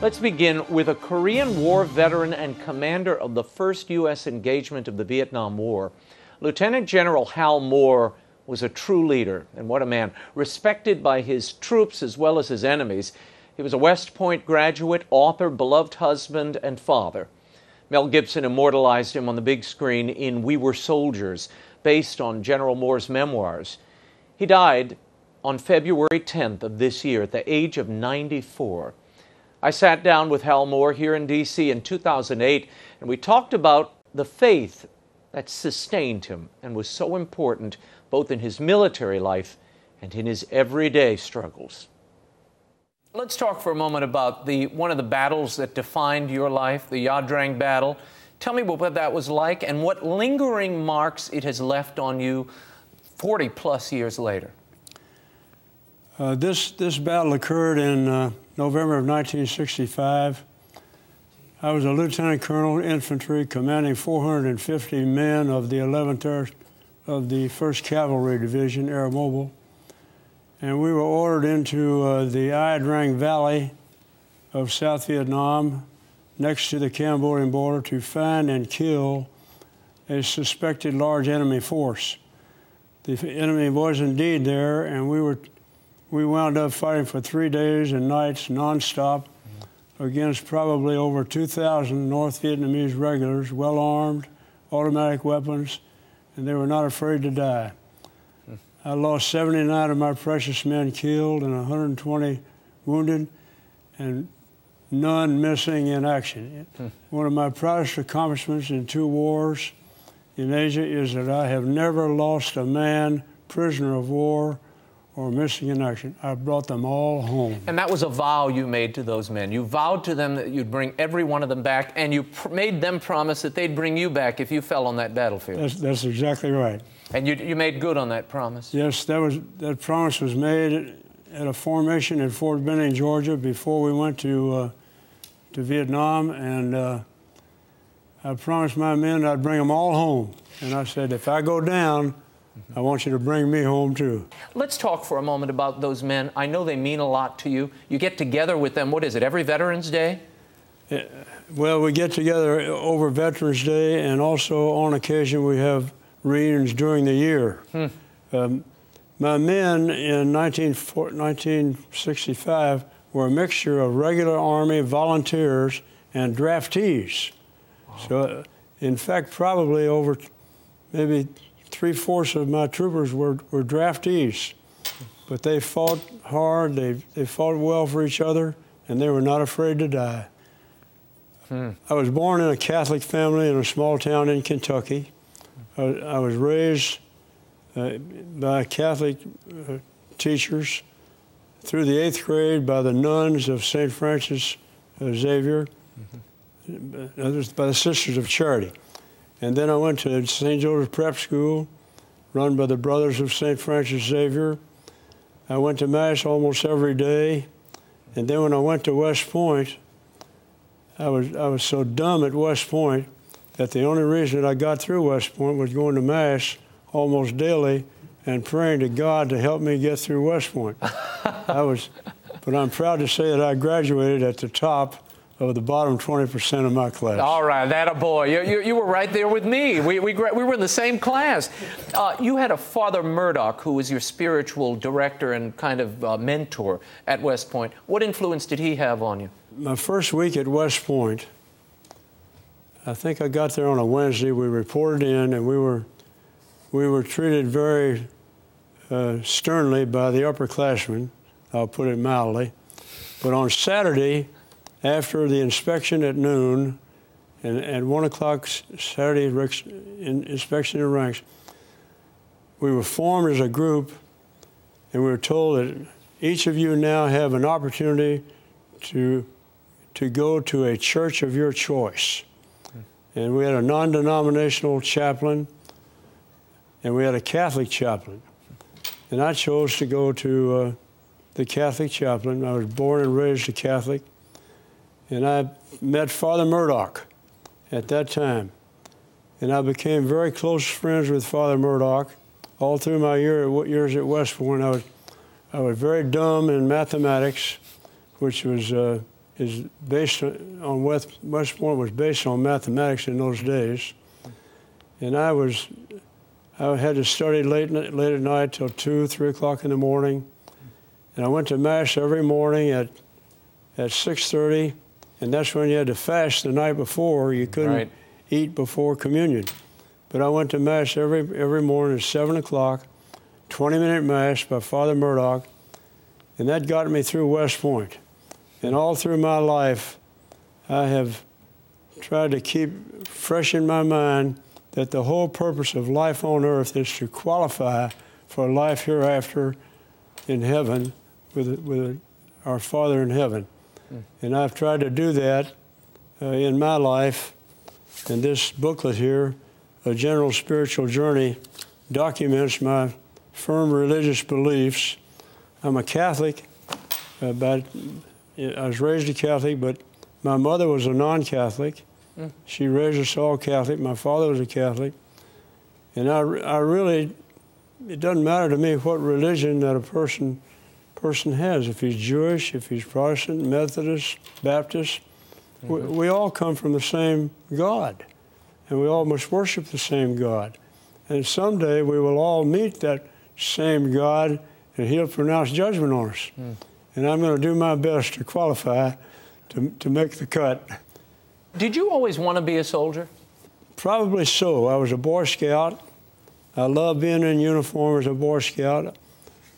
Let's begin with a Korean War veteran and commander of the first U.S. engagement of the Vietnam War. Lieutenant General Hal Moore was a true leader, and what a man. Respected by his troops as well as his enemies. He was a West Point graduate, author, beloved husband, and father. Mel Gibson immortalized him on the big screen in We Were Soldiers, based on General Moore's memoirs. He died on February 10th of this year at the age of 94. I sat down with Hal Moore here in D.C. in 2008, and we talked about the faith that sustained him and was so important both in his military life and in his everyday struggles. Let's talk for a moment about one of the battles that defined your life, the Drang battle. Tell me what that was like and what lingering marks it has left on you 40-plus years later. This battle occurred in November of 1965. I was a lieutenant colonel infantry commanding 450 men of the 11th of the 1st Cavalry Division, Air Mobile. And we were ordered into the Drang Valley of South Vietnam, next to the Cambodian border, to find and kill a suspected large enemy force. The enemy was indeed there, and we wound up fighting for 3 days and nights nonstop against probably over 2,000 North Vietnamese regulars, well-armed, automatic weapons, and they were not afraid to die. I lost 79 of my precious men killed and 120 wounded, and none missing in action. One of my proudest accomplishments in 2 wars in Asia is that I have never lost a man prisoner of war or missing in action. I brought them all home. And that was a vow you made to those men. You vowed to them that you'd bring every one of them back, and you made them promise that they'd bring you back if you fell on that battlefield. That's exactly right. And you made good on that promise? Yes, that promise was made at a formation at Fort Benning, Georgia, before we went to Vietnam, and I promised my men I'd bring them all home. And I said, if I go down, I want you to bring me home, too. Let's talk for a moment about those men. I know they mean a lot to you. You get together with them, what is it, every Veterans Day? Well, we get together over Veterans Day, and also on occasion we have reunions during the year. My men in 1965 were a mixture of regular Army volunteers and draftees. Wow. So, in fact, probably over maybe 3/4 of my troopers were draftees. But they fought hard, they fought well for each other, and they were not afraid to die. I was born in a Catholic family in a small town in Kentucky. I was raised by Catholic teachers through the 8th grade by the nuns of St. Francis Xavier, by the Sisters of Charity. And then I went to St. Joseph's Prep School, run by the Brothers of St. Francis Xavier. I went to Mass almost every day. And then when I went to West Point, I was so dumb at West Point that the only reason that I got through West Point was going to Mass almost daily and praying to God to help me get through West Point. But I'm proud to say that I graduated at the top of the bottom 20% of my class. All right, that a boy. You were right there with me. We were in the same class. You had a Father Murdoch who was your spiritual director and kind of mentor at West Point. What influence did he have on you? My first week at West Point, I think I got there on a Wednesday. We reported in, and we were treated very sternly by the upperclassmen. I'll put it mildly. But on Saturday, after the inspection at noon, and at 1 o'clock Saturday inspection of ranks, we were formed as a group, and we were told that each of you now have an opportunity to go to a church of your choice. And we had a non-denominational chaplain, and we had a Catholic chaplain. And I chose to go to the Catholic chaplain. I was born and raised a Catholic. And I met Father Murdoch at that time. And I became very close friends with Father Murdoch all through my years at West Point. I was very dumb in mathematics, which was is based on West Point was based on mathematics in those days, and I had to study late at night till 2, 3 o'clock in the morning, and I went to mass every morning at 6:30, and that's when you had to fast the night before. You couldn't eat before communion, but I went to mass every morning at 7 o'clock, 20-minute mass by Father Murdoch, and that got me through West Point. And all through my life, I have tried to keep fresh in my mind that the whole purpose of life on earth is to qualify for life hereafter in heaven with our Father in heaven. And I've tried to do that in my life. And this booklet here, A General Spiritual Journey, documents my firm religious beliefs. I'm a Catholic, I was raised a Catholic, but my mother was a non-Catholic. She raised us all Catholic. My father was a Catholic. And I really, it doesn't matter to me what religion that a person has. If he's Jewish, if he's Protestant, Methodist, Baptist, we all come from the same God. And we all must worship the same God. And someday we will all meet that same God, and he'll pronounce judgment on us. And I'm going to do my best to qualify to make the cut. Did you always want to be a soldier? Probably so. I was a Boy Scout. I loved being in uniform as a Boy Scout.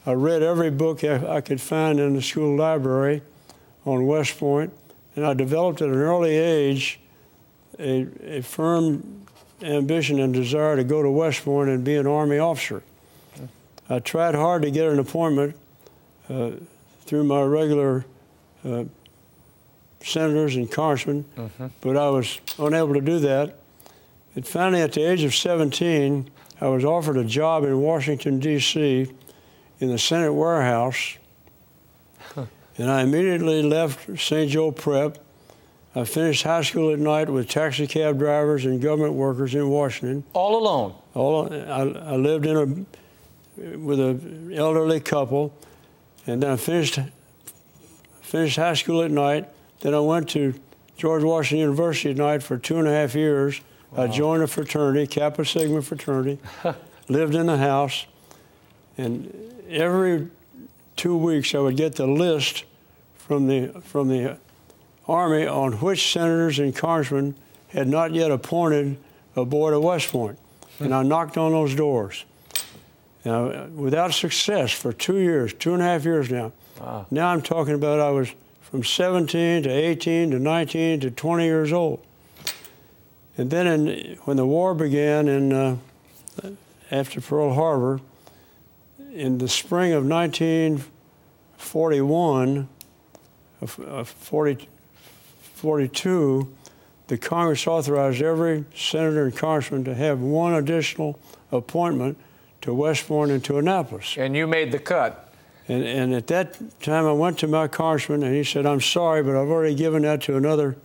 I read every book I could find in the school library on West Point, and I developed at an early age a firm ambition and desire to go to West Point and be an Army officer. I tried hard to get an appointment through my regular senators and congressmen, but I was unable to do that. And finally, at the age of 17, I was offered a job in Washington, D.C. in the Senate warehouse, and I immediately left St. Joe Prep. I finished high school at night with taxi cab drivers and government workers in Washington. All alone? I lived with an elderly couple, and then I finished high school at night. Then I went to George Washington University at night for 2.5 years. Wow. I joined a fraternity, Kappa Sigma fraternity, lived in the house, and every 2 weeks I would get the list from the Army on which senators and congressmen had not yet appointed a boy to West Point. And I knocked on those doors. Now, without success for 2 years, 2.5 years now. Wow. Now I'm talking about I was from 17 to 18 to 19 to 20 years old. And then when the war began after Pearl Harbor, in the spring of 1941, 42, the Congress authorized every senator and congressman to have one additional appointment to West Point and to Annapolis. And you made the cut. And at that time, I went to my congressman, and he said, "I'm sorry, but I've already given that to another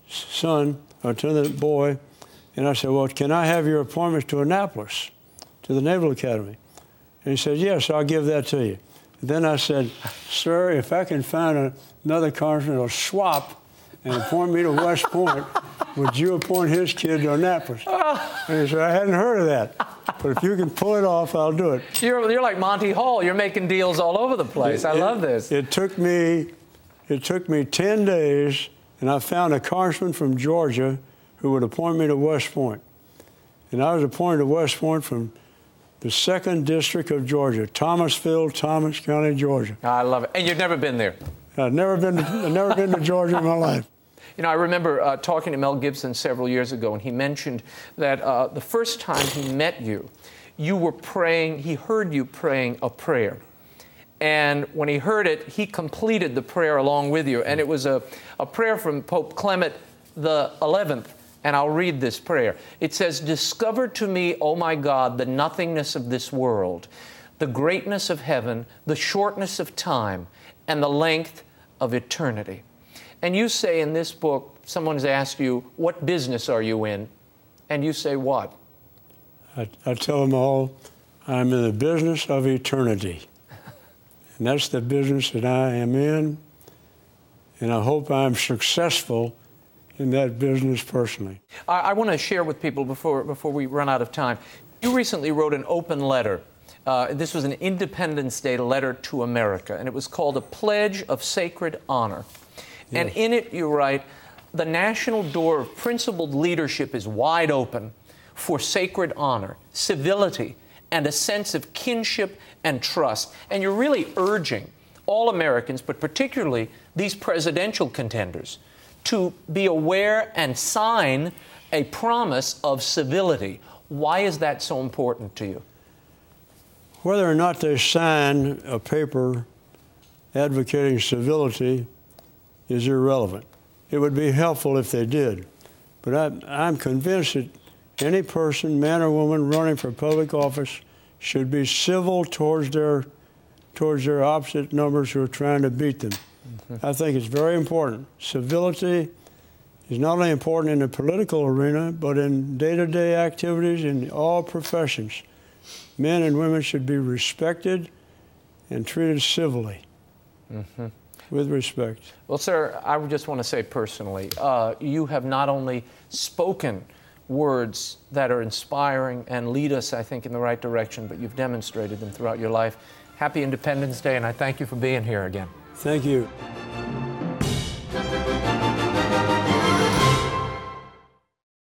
son, or to another boy." And I said, "Well, can I have your appointment to Annapolis, to the Naval Academy?" And he said, "Yes, I'll give that to you." And then I said, "Sir, if I can find another congressman who'll swap and appoint me to West Point, would you appoint his kid to Annapolis?" And he said, "I hadn't heard of that, but if you can pull it off, I'll do it." You're like Monty Hall. You're making deals all over the place. I love this. It took me 10 days, and I found a congressman from Georgia who would appoint me to West Point. And I was appointed to West Point from the 2nd District of Georgia, Thomasville, Thomas County, Georgia. I love it. And you've never been there? I've never been to Georgia in my life. You know, I remember talking to Mel Gibson several years ago, and he mentioned that the first time he met you, you were praying, he heard you praying a prayer. And when he heard it, he completed the prayer along with you. And it was a prayer from Pope Clement the 11th. And I'll read this prayer. It says, "Discover to me, O my God, the nothingness of this world, the greatness of heaven, the shortness of time, and the length of eternity." And you say in this book, someone's asked you, "What business are you in?" And you say what? I tell them all, I'm in the business of eternity. And that's the business that I am in. and I hope I'm successful in that business personally. I want to share with people before we run out of time. You recently wrote an open letter. This was an Independence Day letter to America, and it was called A Pledge of Sacred Honor. Yes. And in it you write, the national door of principled leadership is wide open for sacred honor, civility, and a sense of kinship and trust. And you're really urging all Americans, but particularly these presidential contenders, to be aware and sign a promise of civility. Why is that so important to you? Whether or not they sign a paper advocating civility is irrelevant. It would be helpful if they did. But I'm convinced that any person, man or woman, running for public office should be civil towards their opposite numbers who are trying to beat them. Mm-hmm. I think it's very important. Civility is not only important in the political arena, but in day-to-day activities in all professions. Men and women should be respected and treated civilly, with respect. Well, sir, I would just want to say personally, you have not only spoken words that are inspiring and lead us, I think, in the right direction, but you've demonstrated them throughout your life. Happy Independence Day, and I thank you for being here again. Thank you.